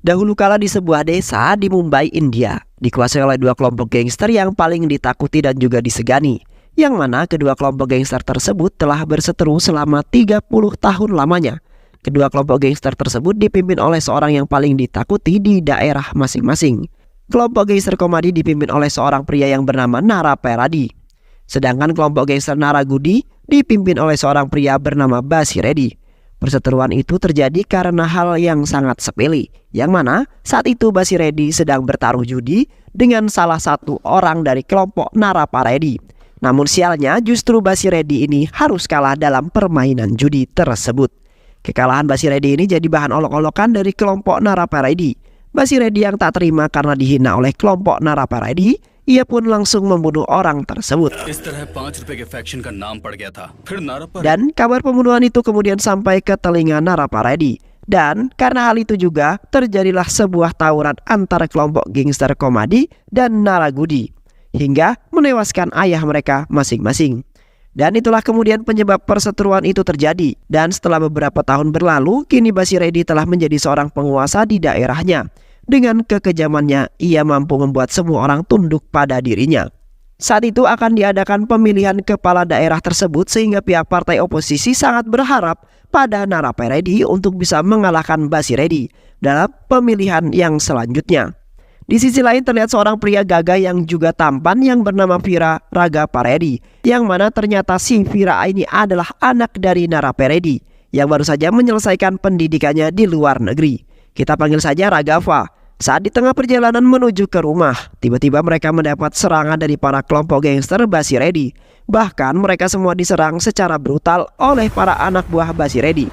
Dahulu kala di sebuah desa di Mumbai, India, dikuasai oleh dua kelompok gangster yang paling ditakuti dan juga disegani. Yang mana kedua kelompok gangster tersebut telah berseteru selama 30 tahun lamanya. Kedua kelompok gangster tersebut dipimpin oleh seorang yang paling ditakuti di daerah masing-masing. Kelompok gangster Komadi dipimpin oleh seorang pria yang bernama Naraperadi. Sedangkan kelompok gangster Naragudi dipimpin oleh seorang pria bernama Basiredi. Perseteruan itu terjadi karena hal yang sangat sepele, yang mana saat itu Basiredi sedang bertaruh judi dengan salah satu orang dari kelompok Naraparedi. Namun sialnya justru Basiredi ini harus kalah dalam permainan judi tersebut. Kekalahan Basiredi ini jadi bahan olok-olokan dari kelompok Naraparedi. Basiredi yang tak terima karena dihina oleh kelompok Naraparedi, ia pun langsung membunuh orang tersebut. Dan kabar pembunuhan itu kemudian sampai ke telinga Naraparedi. Dan karena hal itu juga terjadilah sebuah tawuran antara kelompok gangster Komadi dan Naragudi, hingga menewaskan ayah mereka masing-masing. Dan itulah kemudian penyebab perseteruan itu terjadi. Dan setelah beberapa tahun berlalu, kini Basiredi telah menjadi seorang penguasa di daerahnya. Dengan kekejamannya, ia mampu membuat semua orang tunduk pada dirinya. Saat itu akan diadakan pemilihan kepala daerah tersebut sehingga pihak partai oposisi sangat berharap pada Naraperedi untuk bisa mengalahkan Basiredi dalam pemilihan yang selanjutnya. Di sisi lain terlihat seorang pria gagah yang juga tampan yang bernama Vira Ragaparedi, yang mana ternyata si Vira ini adalah anak dari Naraperedi yang baru saja menyelesaikan pendidikannya di luar negeri. Kita panggil saja Ragava. Saat di tengah perjalanan menuju ke rumah, tiba-tiba mereka mendapat serangan dari para kelompok gangster Basiredi. Bahkan mereka semua diserang secara brutal oleh para anak buah Basiredi.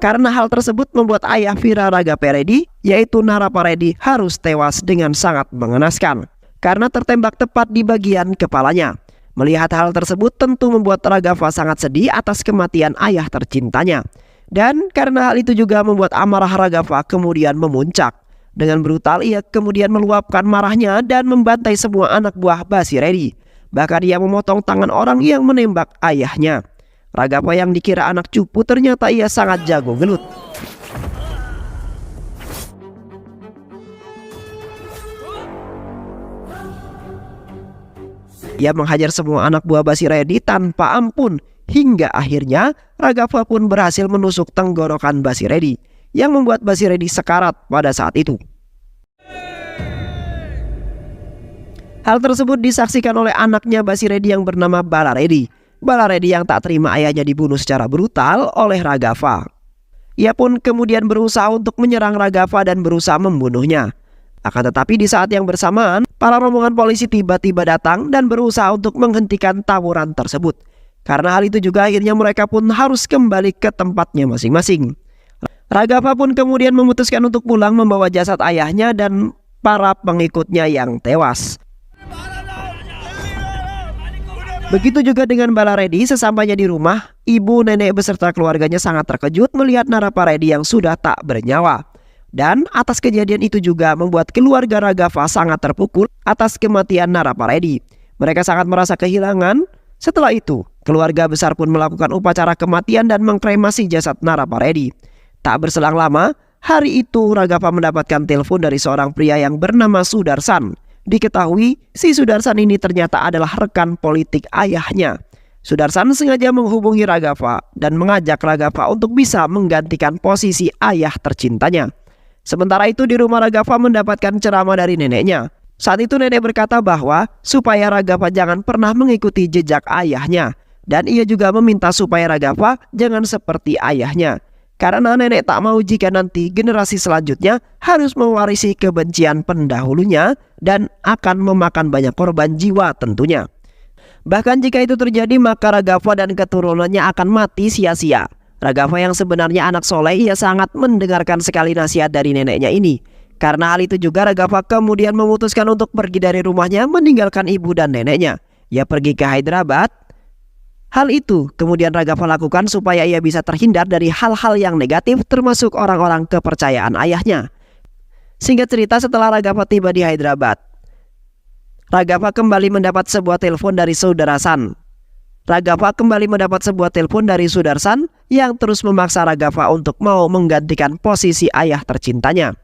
Karena hal tersebut membuat ayah Vira Ragaparedi, yaitu Naraparedi, harus tewas dengan sangat mengenaskan karena tertembak tepat di bagian kepalanya. Melihat hal tersebut tentu membuat Ragava sangat sedih atas kematian ayah tercintanya. Dan karena hal itu juga membuat amarah Ragava kemudian memuncak. Dengan brutal ia kemudian meluapkan marahnya dan membantai semua anak buah Basiredi. Bahkan ia memotong tangan orang yang menembak ayahnya. Ragava yang dikira anak cupu ternyata ia sangat jago gelut. Ia menghajar semua anak buah Basiredi tanpa ampun. Hingga akhirnya Ragava pun berhasil menusuk tenggorokan Basiredi yang membuat Basiredi sekarat pada saat itu. Hal tersebut disaksikan oleh anaknya Basiredi yang bernama Balaredi. Balaredi yang tak terima ayahnya dibunuh secara brutal oleh Ragava. Ia pun kemudian berusaha untuk menyerang Ragava dan berusaha membunuhnya. Akan tetapi di saat yang bersamaan, para rombongan polisi tiba-tiba datang dan berusaha untuk menghentikan tawuran tersebut. Karena hal itu juga akhirnya mereka pun harus kembali ke tempatnya masing-masing. Ragava pun kemudian memutuskan untuk pulang membawa jasad ayahnya dan para pengikutnya yang tewas. Begitu juga dengan Balaredi. Sesampainya di rumah, ibu nenek beserta keluarganya sangat terkejut melihat Naraparedi yang sudah tak bernyawa. Dan atas kejadian itu juga membuat keluarga Ragava sangat terpukul atas kematian Naraparedi. Mereka sangat merasa kehilangan. Setelah itu, keluarga besar pun melakukan upacara kematian dan mengkremasi jasad Naraparedi. Tak berselang lama, hari itu Ragava mendapatkan telepon dari seorang pria yang bernama Sudarsan. Diketahui, si Sudarsan ini ternyata adalah rekan politik ayahnya. Sudarsan sengaja menghubungi Ragava dan mengajak Ragava untuk bisa menggantikan posisi ayah tercintanya. Sementara itu di rumah Ragava mendapatkan ceramah dari neneknya. Saat itu nenek berkata bahwa supaya Ragava jangan pernah mengikuti jejak ayahnya. Dan ia juga meminta supaya Ragava jangan seperti ayahnya. Karena nenek tak mau jika nanti generasi selanjutnya harus mewarisi kebencian pendahulunya dan akan memakan banyak korban jiwa tentunya. Bahkan jika itu terjadi maka Ragava dan keturunannya akan mati sia-sia. Ragava yang sebenarnya anak soleh, ia sangat mendengarkan sekali nasihat dari neneknya ini. Karena hal itu juga Ragava kemudian memutuskan untuk pergi dari rumahnya meninggalkan ibu dan neneknya. Ia pergi ke Hyderabad. Hal itu kemudian Ragava lakukan supaya ia bisa terhindar dari hal-hal yang negatif termasuk orang-orang kepercayaan ayahnya. Singkat cerita, setelah Ragava tiba di Hyderabad, Ragava kembali mendapat sebuah telepon dari saudara San. Raghafa kembali mendapat sebuah telepon dari Sudarsan yang terus memaksa Raghafa untuk mau menggantikan posisi ayah tercintanya.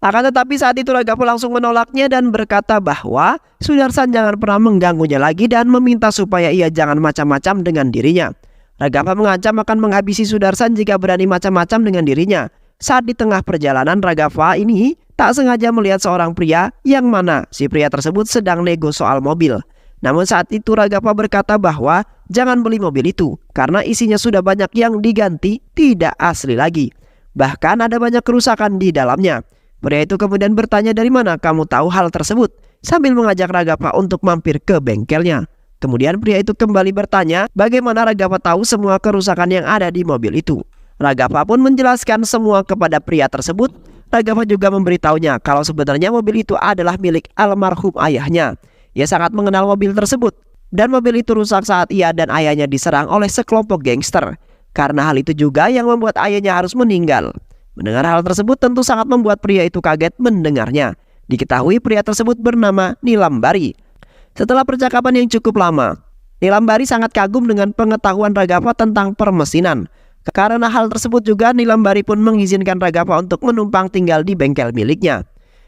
Akan tetapi saat itu Raghafa langsung menolaknya dan berkata bahwa Sudarsan jangan pernah mengganggunya lagi dan meminta supaya ia jangan macam-macam dengan dirinya. Raghafa mengancam akan menghabisi Sudarsan jika berani macam-macam dengan dirinya. Saat di tengah perjalanan, Raghafa ini tak sengaja melihat seorang pria yang mana si pria tersebut sedang nego soal mobil. Namun saat itu Raghafa berkata bahwa jangan beli mobil itu karena isinya sudah banyak yang diganti, tidak asli lagi. Bahkan ada banyak kerusakan di dalamnya. Pria itu kemudian bertanya, dari mana kamu tahu hal tersebut? Sambil mengajak Raghafa untuk mampir ke bengkelnya. Kemudian pria itu kembali bertanya bagaimana Raghafa tahu semua kerusakan yang ada di mobil itu. Raghafa pun menjelaskan semua kepada pria tersebut. Raghafa juga memberitahunya kalau sebenarnya mobil itu adalah milik almarhum ayahnya. Ia sangat mengenal mobil tersebut dan mobil itu rusak saat ia dan ayahnya diserang oleh sekelompok gangster. Karena hal itu juga yang membuat ayahnya harus meninggal. Mendengar hal tersebut tentu sangat membuat pria itu kaget mendengarnya. Diketahui pria tersebut bernama Nilambari. Setelah percakapan yang cukup lama, Nilambari sangat kagum dengan pengetahuan Raghafa tentang permesinan. Karena hal tersebut juga Nilambari pun mengizinkan Raghafa untuk menumpang tinggal di bengkel miliknya.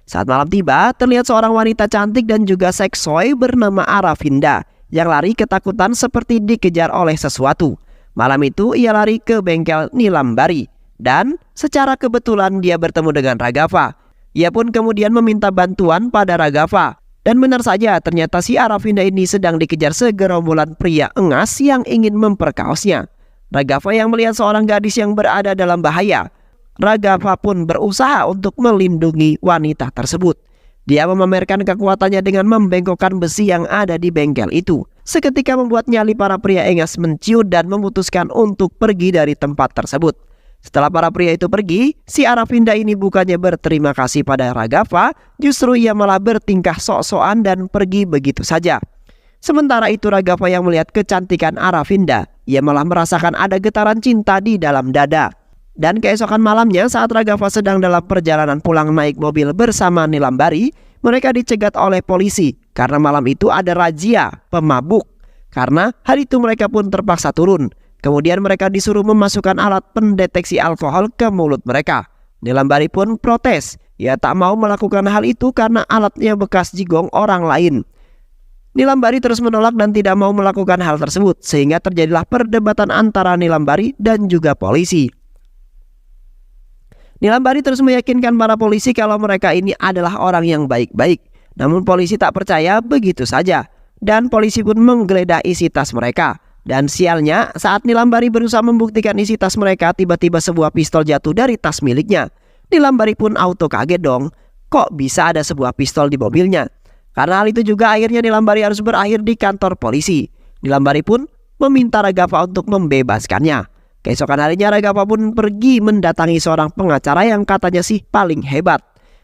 Saat malam tiba, terlihat seorang wanita cantik dan juga seksoi bernama Aravinda yang lari ketakutan seperti dikejar oleh sesuatu. Malam itu ia lari ke bengkel Nilambari. Dan secara kebetulan dia bertemu dengan Raghafa. Ia pun kemudian meminta bantuan pada Raghafa. Dan benar saja ternyata si Aravinda ini sedang dikejar segerombolan pria engas yang ingin memperkaosnya. Raghafa yang melihat seorang gadis yang berada dalam bahaya. Raghafa pun berusaha untuk melindungi wanita tersebut. Dia memamerkan kekuatannya dengan membengkokkan besi yang ada di bengkel itu. Seketika membuat nyali para pria engas menciut dan memutuskan untuk pergi dari tempat tersebut. Setelah para pria itu pergi, si Aravinda ini bukannya berterima kasih pada Raghafa, justru ia malah bertingkah sok-sokan dan pergi begitu saja. Sementara itu Raghafa yang melihat kecantikan Aravinda, ia malah merasakan ada getaran cinta di dalam dada. Dan keesokan malamnya saat Raghafa sedang dalam perjalanan pulang naik mobil bersama Nilambari, mereka dicegat oleh polisi karena malam itu ada razia pemabuk. Karena hari itu mereka pun terpaksa turun. Kemudian mereka disuruh memasukkan alat pendeteksi alkohol ke mulut mereka. Nilambari pun protes. Ia tak mau melakukan hal itu karena alatnya bekas jigong orang lain. Nilambari terus menolak dan tidak mau melakukan hal tersebut. Sehingga terjadilah perdebatan antara Nilambari dan juga polisi. Nilambari terus meyakinkan para polisi kalau mereka ini adalah orang yang baik-baik. Namun polisi tak percaya begitu saja. Dan polisi pun menggeledah isi tas mereka. Dan sialnya saat Nilambari berusaha membuktikan isi tas mereka, tiba-tiba sebuah pistol jatuh dari tas miliknya. Nilambari pun auto kaget dong. Kok bisa ada sebuah pistol di mobilnya? Karena hal itu juga akhirnya Nilambari harus berakhir di kantor polisi. Nilambari pun meminta Raghafa untuk membebaskannya. Keesokan harinya Raghafa pun pergi mendatangi seorang pengacara yang katanya sih paling hebat.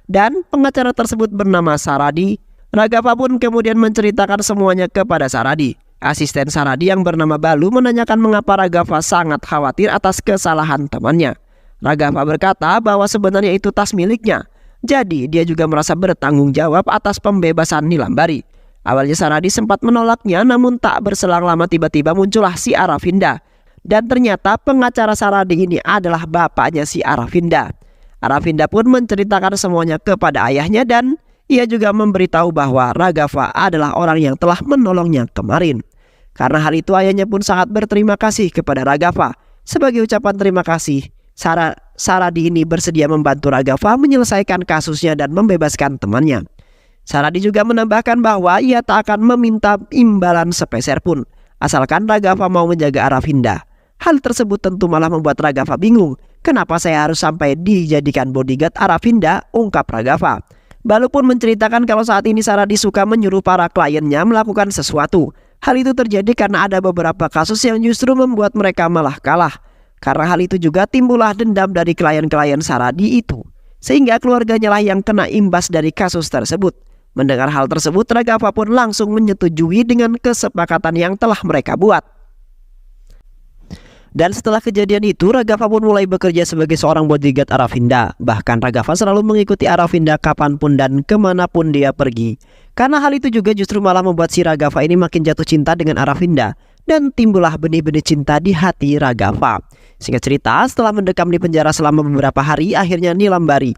Dan pengacara tersebut bernama Saradi. Raghafa pun kemudian menceritakan semuanya kepada Saradi. Asisten Saradi yang bernama Balu menanyakan mengapa Raghafa sangat khawatir atas kesalahan temannya. Raghafa berkata bahwa sebenarnya itu tas miliknya. Jadi dia juga merasa bertanggung jawab atas pembebasan Nilambari. Awalnya Saradi sempat menolaknya, namun tak berselang lama tiba-tiba muncullah si Aravinda. Dan ternyata pengacara Saradi ini adalah bapaknya si Aravinda. Aravinda pun menceritakan semuanya kepada ayahnya dan ia juga memberitahu bahwa Raghafa adalah orang yang telah menolongnya kemarin. Karena hal itu ayahnya pun sangat berterima kasih kepada Raghafa. Sebagai ucapan terima kasih, Saradi ini bersedia membantu Raghafa menyelesaikan kasusnya dan membebaskan temannya. Saradi juga menambahkan bahwa ia tak akan meminta imbalan sepeser pun, asalkan Raghafa mau menjaga Aravinda. Hal tersebut tentu malah membuat Raghafa bingung. Kenapa saya harus sampai dijadikan bodyguard Aravinda, ungkap Raghafa. Balu pun menceritakan kalau saat ini Saradi suka menyuruh para kliennya melakukan sesuatu. Hal itu terjadi karena ada beberapa kasus yang justru membuat mereka malah kalah. Karena hal itu juga timbullah dendam dari klien-klien Saradi itu. Sehingga keluarganya lah yang kena imbas dari kasus tersebut. Mendengar hal tersebut, Raghafa pun langsung menyetujui dengan kesepakatan yang telah mereka buat. Dan setelah kejadian itu, Raghafa pun mulai bekerja sebagai seorang bodyguard Aravinda. Bahkan Raghafa selalu mengikuti Aravinda kapanpun dan kemanapun dia pergi. Karena hal itu juga justru malah membuat si Raghafa ini makin jatuh cinta dengan Aravinda. Dan timbullah benih-benih cinta di hati Raghafa. Singkat cerita, setelah mendekam di penjara selama beberapa hari, akhirnya Nilambari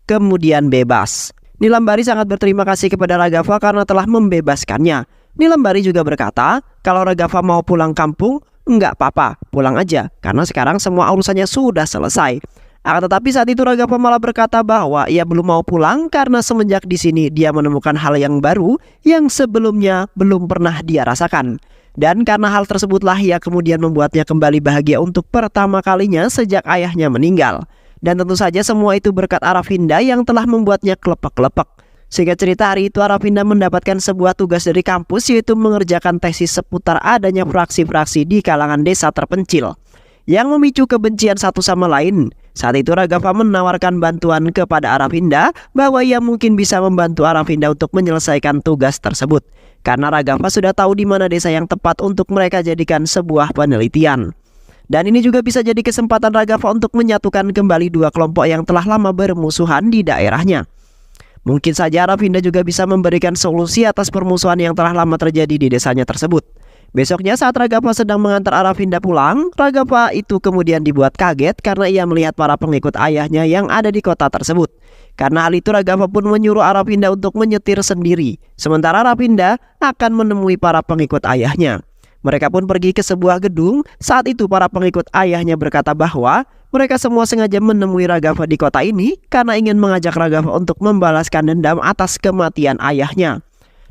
kemudian bebas. Nilambari sangat berterima kasih kepada Raghafa karena telah membebaskannya. Nilambari juga berkata, kalau Raghafa mau pulang kampung, enggak apa-apa, pulang aja, karena sekarang semua urusannya sudah selesai. Akan tetapi saat itu Raghafa malah berkata bahwa ia belum mau pulang karena semenjak di sini dia menemukan hal yang baru yang sebelumnya belum pernah dia rasakan. Dan karena hal tersebutlah ia kemudian membuatnya kembali bahagia untuk pertama kalinya sejak ayahnya meninggal. Dan tentu saja semua itu berkat Aravinda yang telah membuatnya kelepek-kelepek. Sehingga cerita hari itu Aravinda mendapatkan sebuah tugas dari kampus, yaitu mengerjakan tesis seputar adanya fraksi-fraksi di kalangan desa terpencil yang memicu kebencian satu sama lain. Saat itu Raghafa menawarkan bantuan kepada Aravinda bahwa ia mungkin bisa membantu Aravinda untuk menyelesaikan tugas tersebut. Karena Raghafa sudah tahu di mana desa yang tepat untuk mereka jadikan sebuah penelitian. Dan ini juga bisa jadi kesempatan Raghafa untuk menyatukan kembali dua kelompok yang telah lama bermusuhan di daerahnya. Mungkin saja Aravinda juga bisa memberikan solusi atas permusuhan yang telah lama terjadi di desanya tersebut. Besoknya saat Raghafa sedang mengantar Aravinda pulang, Raghafa itu kemudian dibuat kaget karena ia melihat para pengikut ayahnya yang ada di kota tersebut. Karena hal itu Raghafa pun menyuruh Aravinda untuk menyetir sendiri, sementara Aravinda akan menemui para pengikut ayahnya. Mereka pun pergi ke sebuah gedung. Saat itu para pengikut ayahnya berkata bahwa mereka semua sengaja menemui Raghafa di kota ini karena ingin mengajak Raghafa untuk membalaskan dendam atas kematian ayahnya.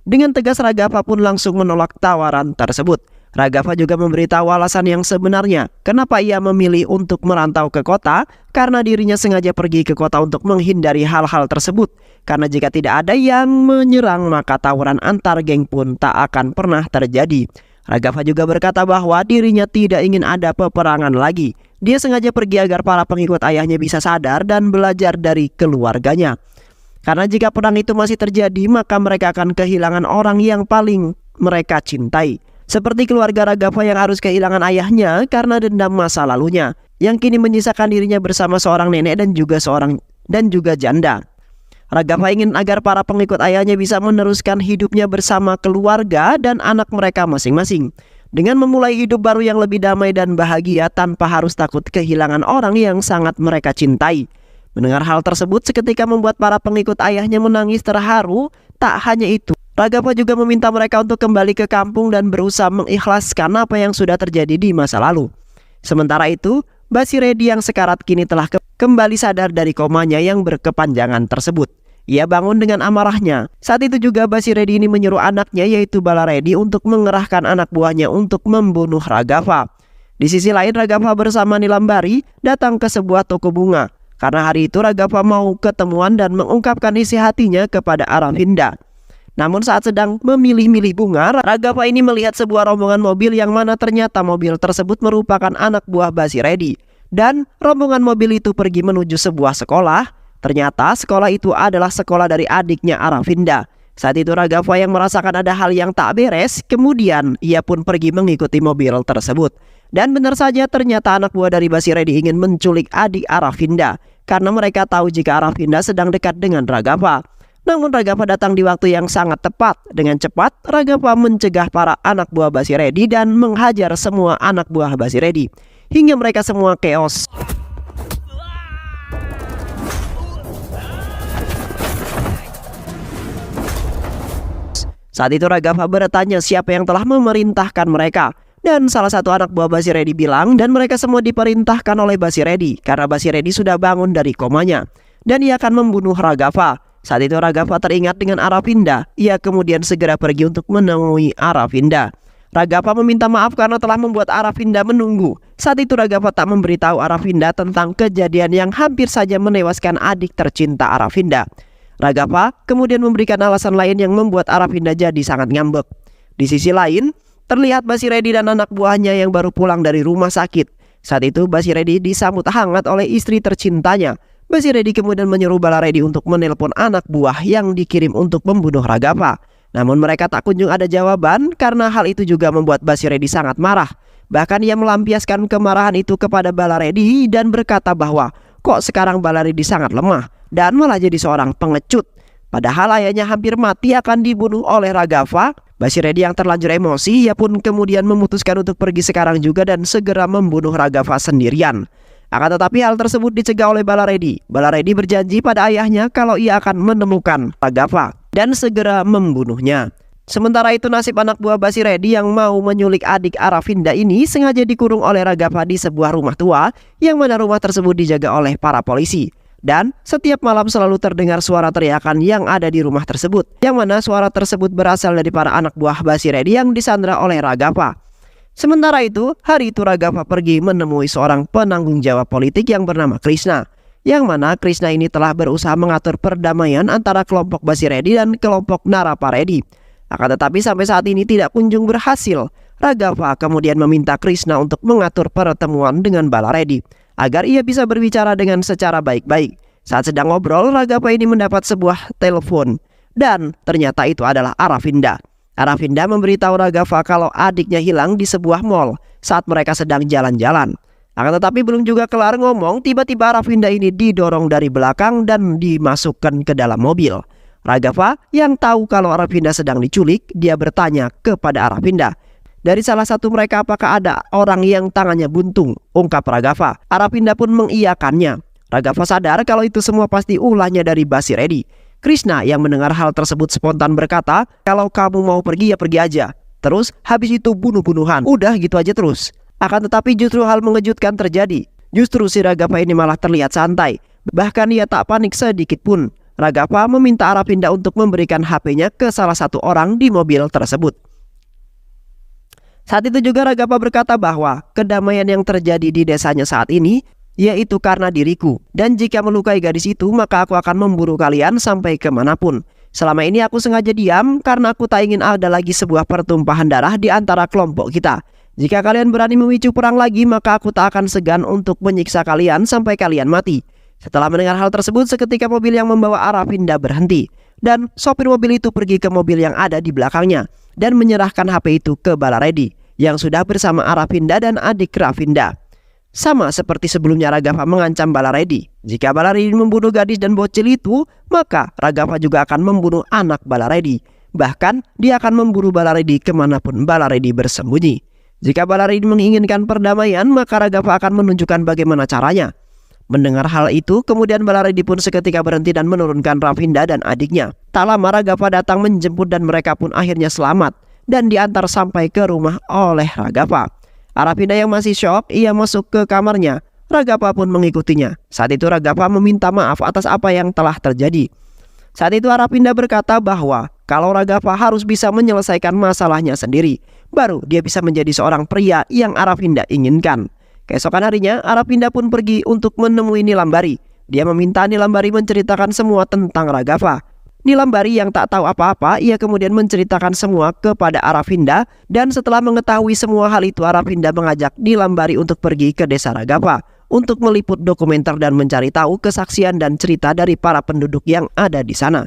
Dengan tegas Raghafa pun langsung menolak tawaran tersebut. Raghafa juga memberitahu alasan yang sebenarnya kenapa ia memilih untuk merantau ke kota, karena dirinya sengaja pergi ke kota untuk menghindari hal-hal tersebut. Karena jika tidak ada yang menyerang maka tawuran antar geng pun tak akan pernah terjadi. Raghafa juga berkata bahwa dirinya tidak ingin ada peperangan lagi. Dia sengaja pergi agar para pengikut ayahnya bisa sadar dan belajar dari keluarganya. Karena jika perang itu masih terjadi maka mereka akan kehilangan orang yang paling mereka cintai. Seperti keluarga Raghafa yang harus kehilangan ayahnya karena dendam masa lalunya, yang kini menyisakan dirinya bersama seorang nenek dan juga janda. Raghafa ingin agar para pengikut ayahnya bisa meneruskan hidupnya bersama keluarga dan anak mereka masing-masing, dengan memulai hidup baru yang lebih damai dan bahagia tanpa harus takut kehilangan orang yang sangat mereka cintai. Mendengar hal tersebut seketika membuat para pengikut ayahnya menangis terharu. Tak hanya itu, Raghafa juga meminta mereka untuk kembali ke kampung dan berusaha mengikhlaskan apa yang sudah terjadi di masa lalu. Sementara itu, Basiredi yang sekarat kini telah kembali sadar dari komanya yang berkepanjangan tersebut. Ia bangun dengan amarahnya. Saat itu juga Basiredi ini menyuruh anaknya yaitu Balaredi untuk mengerahkan anak buahnya untuk membunuh Raghafa. Di sisi lain Raghafa bersama Nilambari datang ke sebuah toko bunga. Karena hari itu Raghafa mau ketemuan dan mengungkapkan isi hatinya kepada Aravinda. Namun saat sedang memilih-milih bunga, Raghafa ini melihat sebuah rombongan mobil yang mana ternyata mobil tersebut merupakan anak buah Basiredi. Dan rombongan mobil itu pergi menuju sebuah sekolah. Ternyata sekolah itu adalah sekolah dari adiknya Aravinda. Saat itu Raghafa yang merasakan ada hal yang tak beres, kemudian ia pun pergi mengikuti mobil tersebut. Dan benar saja ternyata anak buah dari Basiredi ingin menculik adik Aravinda, karena mereka tahu jika Aravinda sedang dekat dengan Raghafa. Namun Raghafa datang di waktu yang sangat tepat. Dengan cepat Raghafa mencegah para anak buah Basiredi dan menghajar semua anak buah Basiredi hingga mereka semua keos. Saat itu Raghafa bertanya siapa yang telah memerintahkan mereka. Dan salah satu anak buah Basiredi bilang dan mereka semua diperintahkan oleh Basiredi karena Basiredi sudah bangun dari komanya dan ia akan membunuh Raghafa. Saat itu Raghafa teringat dengan Aravinda. Ia kemudian segera pergi untuk menemui Aravinda. Raghafa meminta maaf karena telah membuat Aravinda menunggu. Saat itu Raghafa tak memberitahu Aravinda tentang kejadian yang hampir saja menewaskan adik tercinta Aravinda. Raghafa kemudian memberikan alasan lain yang membuat Aravinda jadi sangat ngambek. Di sisi lain, terlihat Basiredi dan anak buahnya yang baru pulang dari rumah sakit. Saat itu Basiredi disambut hangat oleh istri tercintanya. Basiredi kemudian menyuruh Balaredi untuk menelpon anak buah yang dikirim untuk membunuh Raghafa. Namun mereka tak kunjung ada jawaban karena hal itu juga membuat Basiredi sangat marah. Bahkan ia melampiaskan kemarahan itu kepada Balaredi dan berkata bahwa kok sekarang Balaredi sangat lemah dan malah jadi seorang pengecut. Padahal ayahnya hampir mati akan dibunuh oleh Raghav. Basiredi yang terlanjur emosi, ia pun kemudian memutuskan untuk pergi sekarang juga dan segera membunuh Raghav sendirian. Akan tetapi hal tersebut dicegah oleh Balaredi. Balaredi berjanji pada ayahnya kalau ia akan menemukan Raghav dan segera membunuhnya. Sementara itu nasib anak buah Basiredi yang mau menyulik adik Aravinda ini sengaja dikurung oleh Raghav di sebuah rumah tua yang mana rumah tersebut dijaga oleh para polisi. Dan setiap malam selalu terdengar suara teriakan yang ada di rumah tersebut, yang mana suara tersebut berasal dari para anak buah Basiredi yang disandra oleh Raghav. Sementara itu, hari itu Raghav pergi menemui seorang penanggung jawab politik yang bernama Krishna, yang mana Krishna ini telah berusaha mengatur perdamaian antara kelompok Basiredi dan kelompok Naraparedi. Akan tetapi sampai saat ini tidak kunjung berhasil. Raghav kemudian meminta Krishna untuk mengatur pertemuan dengan Balaredi agar ia bisa berbicara dengan secara baik-baik. Saat sedang ngobrol, Raghav ini mendapat sebuah telepon dan ternyata itu adalah Aravinda. Aravinda memberitahu Raghav kalau adiknya hilang di sebuah mall saat mereka sedang jalan-jalan. Akan tetapi belum juga kelar ngomong, tiba-tiba Aravinda ini didorong dari belakang dan dimasukkan ke dalam mobil. Raghav yang tahu kalau Aravinda sedang diculik, dia bertanya kepada Aravinda, "Dari salah satu mereka apakah ada orang yang tangannya buntung?" ungkap Raghav. Aravinda pun mengiyakannya. Raghav sadar kalau itu semua pasti ulahnya dari Basiredi. Krishna yang mendengar hal tersebut spontan berkata, "Kalau kamu mau pergi ya pergi aja. Terus habis itu bunuh-bunuhan. Udah gitu aja terus." Akan tetapi justru hal mengejutkan terjadi. Justru si Raghav ini malah terlihat santai. Bahkan ia tak panik sedikit pun. Raghav meminta Aravinda untuk memberikan HP-nya ke salah satu orang di mobil tersebut. Saat itu juga Raghav berkata bahwa kedamaian yang terjadi di desanya saat ini yaitu karena diriku. Dan jika melukai gadis itu maka aku akan memburu kalian sampai kemanapun. Selama ini aku sengaja diam karena aku tak ingin ada lagi sebuah pertumpahan darah di antara kelompok kita. Jika kalian berani memicu perang lagi maka aku tak akan segan untuk menyiksa kalian sampai kalian mati. Setelah mendengar hal tersebut, seketika mobil yang membawa Aravinda berhenti dan sopir mobil itu pergi ke mobil yang ada di belakangnya dan menyerahkan HP itu ke Balaredi yang sudah bersama Aravinda dan adik Ravinda. Sama seperti sebelumnya Raghav mengancam Balaredi, jika Balaredi membunuh gadis dan bocil itu, maka Raghav juga akan membunuh anak Balaredi. Bahkan dia akan memburu Balaredi kemanapun Balaredi bersembunyi. Jika Balaredi menginginkan perdamaian, maka Raghav akan menunjukkan bagaimana caranya. Mendengar hal itu, kemudian Balaredi pun seketika berhenti dan menurunkan Ravinda dan adiknya. Tak lama Raghav datang menjemput dan mereka pun akhirnya selamat dan diantar sampai ke rumah oleh Raghav. Aravinda yang masih syok, ia masuk ke kamarnya. Raghav pun mengikutinya. Saat itu Raghav meminta maaf atas apa yang telah terjadi. Saat itu Aravinda berkata bahwa kalau Raghav harus bisa menyelesaikan masalahnya sendiri, baru dia bisa menjadi seorang pria yang Aravinda inginkan. Keesokan harinya, Aravinda pun pergi untuk menemui Nilambari. Dia meminta Nilambari menceritakan semua tentang Raghav. Nilambari yang tak tahu apa-apa, ia kemudian menceritakan semua kepada Aravinda. Dan setelah mengetahui semua hal itu, Aravinda mengajak Nilambari untuk pergi ke desa Raghav untuk meliput dokumenter dan mencari tahu kesaksian dan cerita dari para penduduk yang ada di sana.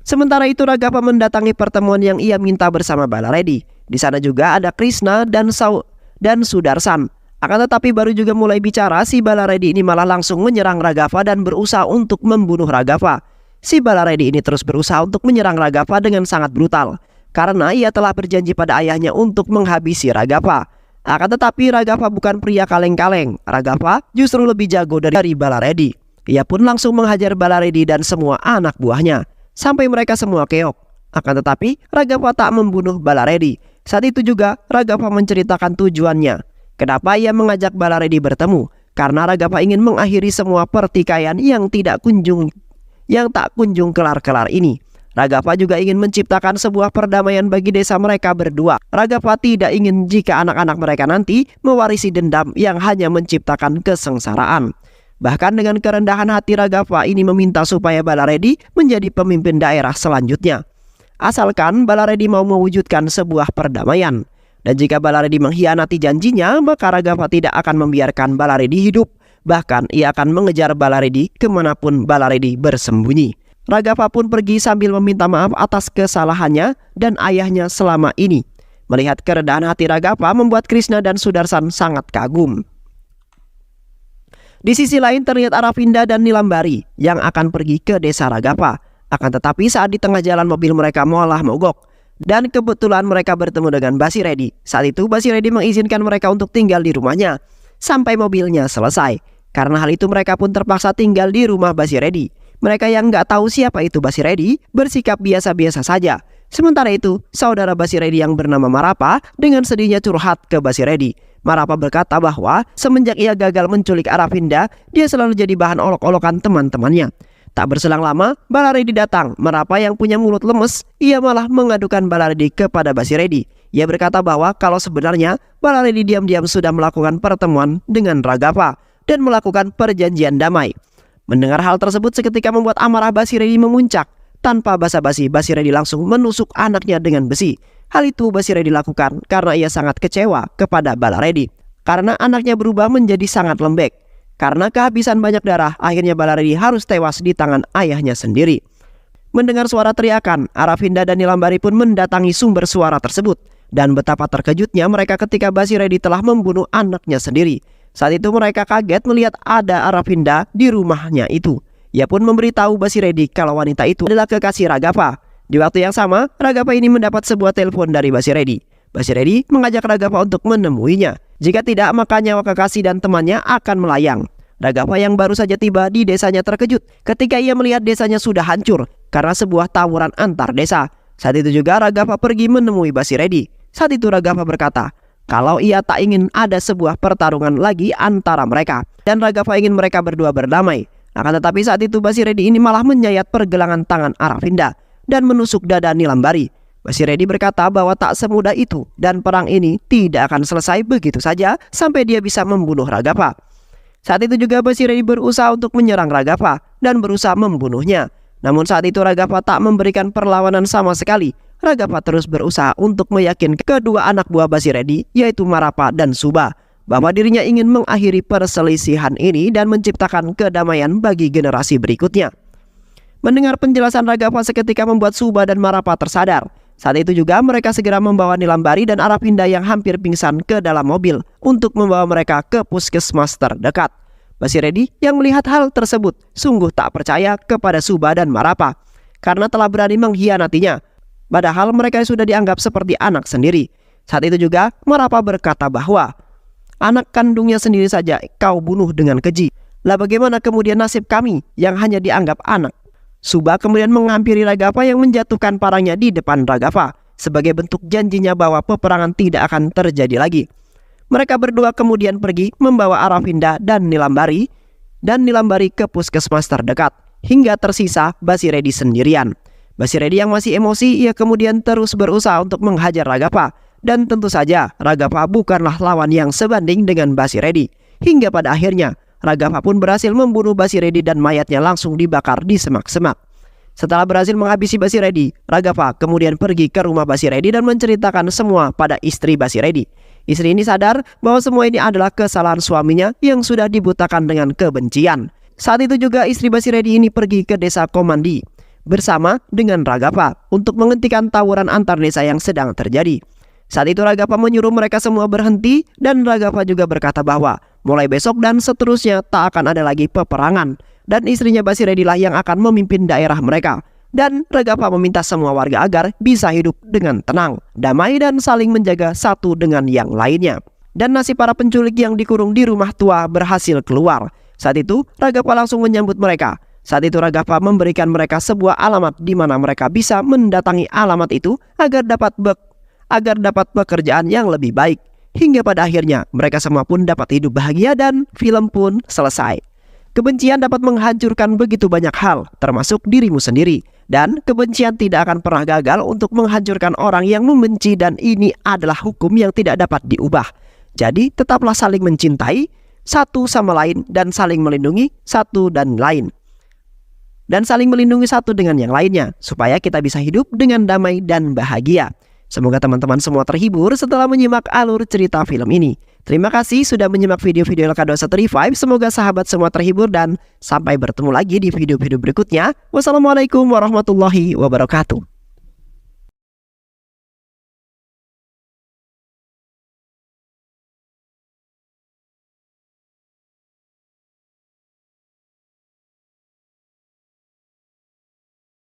Sementara itu Raghav mendatangi pertemuan yang ia minta bersama Balaredi. Di sana juga ada Krishna dan Sudarsan. Akan tetapi baru juga mulai bicara, si Balaredi ini malah langsung menyerang Raghav dan berusaha untuk membunuh Raghav. Si Balaredi ini terus berusaha untuk menyerang Raghav dengan sangat brutal, karena ia telah berjanji pada ayahnya untuk menghabisi Raghav. Akan tetapi Raghav bukan pria kaleng-kaleng. Raghav justru lebih jago dari Balaredi. Ia pun langsung menghajar Balaredi dan semua anak buahnya, sampai mereka semua keok. Akan tetapi Raghav tak membunuh Balaredi. Saat itu juga Raghav menceritakan tujuannya. Kenapa ia mengajak Balaredi bertemu? Karena Raghav ingin mengakhiri semua pertikaian yang tak kunjung kelar-kelar ini. Raghav juga ingin menciptakan sebuah perdamaian bagi desa mereka berdua. Raghav tidak ingin jika anak-anak mereka nanti mewarisi dendam yang hanya menciptakan kesengsaraan. Bahkan dengan kerendahan hati Raghav ini meminta supaya Balaredi menjadi pemimpin daerah selanjutnya. Asalkan Balaredi mau mewujudkan sebuah perdamaian. Dan jika Balaredi mengkhianati janjinya, maka Raghav tidak akan membiarkan Balaredi hidup. Bahkan ia akan mengejar Balaredi kemanapun Balaredi bersembunyi. Raghav pun pergi sambil meminta maaf atas kesalahannya dan ayahnya selama ini. Melihat kerendahan hati Raghav membuat Krishna dan Sudarsan sangat kagum. Di sisi lain terlihat Aravinda dan Nilambari yang akan pergi ke desa Raghav. Akan tetapi saat di tengah jalan mobil mereka malah mogok. Dan kebetulan mereka bertemu dengan Basiredi. Saat itu Basiredi mengizinkan mereka untuk tinggal di rumahnya sampai mobilnya selesai. Karena hal itu mereka pun terpaksa tinggal di rumah Basiredi. Mereka yang nggak tahu siapa itu Basiredi bersikap biasa-biasa saja. Sementara itu, saudara Basiredi yang bernama Marapa dengan sedihnya curhat ke Basiredi. Marapa berkata bahwa semenjak ia gagal menculik Aravinda, dia selalu jadi bahan olok-olokan teman-temannya. Tak berselang lama, Balaredi datang. Marapa yang punya mulut lemes, ia malah mengadukan Balaredi kepada Basiredi. Ia berkata bahwa kalau sebenarnya Balaredi diam-diam sudah melakukan pertemuan dengan Ragapa dan melakukan perjanjian damai. Mendengar hal tersebut seketika membuat amarah Basiredi memuncak. Tanpa basa-basi, Basiredi langsung menusuk anaknya dengan besi. Hal itu Basiredi lakukan karena ia sangat kecewa kepada Balaredi. Karena anaknya berubah menjadi sangat lembek. Karena kehabisan banyak darah, akhirnya Balaredi harus tewas di tangan ayahnya sendiri. Mendengar suara teriakan, Aravinda dan Nilambari pun mendatangi sumber suara tersebut. Dan betapa terkejutnya mereka ketika Basiredi telah membunuh anaknya sendiri. Saat itu mereka kaget melihat ada Aravinda di rumahnya itu. Ia pun memberitahu Basiredi kalau wanita itu adalah kekasih Ragapa. Di waktu yang sama, Ragapa ini mendapat sebuah telepon dari Basiredi. Basiredi mengajak Ragapa untuk menemuinya. Jika tidak, maka nyawa kekasih dan temannya akan melayang. Ragapa yang baru saja tiba di desanya terkejut ketika ia melihat desanya sudah hancur karena sebuah tawuran antar desa. Saat itu juga Ragapa pergi menemui Basiredi. Saat itu Ragapa berkata kalau ia tak ingin ada sebuah pertarungan lagi antara mereka dan Ragapa ingin mereka berdua berdamai. Akan tetapi saat itu Basiredi ini malah menyayat pergelangan tangan Aravinda dan menusuk dada Nilambari. Basiredi berkata bahwa tak semudah itu dan perang ini tidak akan selesai begitu saja sampai dia bisa membunuh Ragapa. Saat itu juga Basiredi berusaha untuk menyerang Ragapa dan berusaha membunuhnya. Namun saat itu Ragapa tak memberikan perlawanan sama sekali. Ragapa terus berusaha untuk meyakinkan kedua anak buah Basiredi yaitu Marapa dan Suba bahwa dirinya ingin mengakhiri perselisihan ini dan menciptakan kedamaian bagi generasi berikutnya. Mendengar penjelasan Ragapa seketika membuat Suba dan Marapa tersadar. Saat itu juga mereka segera membawa Nilambari dan Aravinda yang hampir pingsan ke dalam mobil untuk membawa mereka ke puskesmas terdekat. Basiredi yang melihat hal tersebut sungguh tak percaya kepada Suba dan Marapa karena telah berani mengkhianatinya. Padahal mereka sudah dianggap seperti anak sendiri. Saat itu juga Marapa berkata bahwa anak kandungnya sendiri saja kau bunuh dengan keji. Lah bagaimana kemudian nasib kami yang hanya dianggap anak? Suba kemudian menghampiri Ragapa yang menjatuhkan parangnya di depan Ragapa sebagai bentuk janjinya bahwa peperangan tidak akan terjadi lagi. Mereka berdua kemudian pergi membawa Aravinda dan Nilambari ke puskesmas terdekat hingga tersisa Basiredi sendirian. Basiredi yang masih emosi, ia kemudian terus berusaha untuk menghajar Ragapa dan tentu saja Ragapa bukanlah lawan yang sebanding dengan Basiredi. Hingga pada akhirnya Ragapa pun berhasil membunuh Basiredi dan mayatnya langsung dibakar di semak-semak. Setelah berhasil menghabisi Basiredi, Ragapa kemudian pergi ke rumah Basiredi dan menceritakan semua pada istri Basiredi. Istri ini sadar bahwa semua ini adalah kesalahan suaminya yang sudah dibutakan dengan kebencian. Saat itu juga istri Basiredi ini pergi ke desa Komandi bersama dengan Ragapa untuk menghentikan tawuran antar desa yang sedang terjadi. Saat itu Ragapa menyuruh mereka semua berhenti dan Ragapa juga berkata bahwa mulai besok dan seterusnya tak akan ada lagi peperangan dan istrinya Basiredi lah yang akan memimpin daerah mereka. Dan Ragapa meminta semua warga agar bisa hidup dengan tenang, damai dan saling menjaga satu dengan yang lainnya. Dan nasib para penculik yang dikurung di rumah tua berhasil keluar. Saat itu Ragapa langsung menyambut mereka. Saat itu Ragapa memberikan mereka sebuah alamat di mana mereka bisa mendatangi alamat itu agar dapat pekerjaan yang lebih baik. Hingga pada akhirnya mereka semua pun dapat hidup bahagia dan film pun selesai. Kebencian dapat menghancurkan begitu banyak hal, termasuk dirimu sendiri. Dan kebencian tidak akan pernah gagal untuk menghancurkan orang yang membenci dan ini adalah hukum yang tidak dapat diubah. Jadi tetaplah saling mencintai satu sama lain dan saling melindungi satu dan lain. Dan saling melindungi satu dengan yang lainnya supaya kita bisa hidup dengan damai dan bahagia. Semoga teman-teman semua terhibur setelah menyimak alur cerita film ini. Terima kasih sudah menyimak video-video LK21 Revive. Semoga sahabat semua terhibur dan sampai bertemu lagi di video-video berikutnya. Wassalamualaikum warahmatullahi wabarakatuh.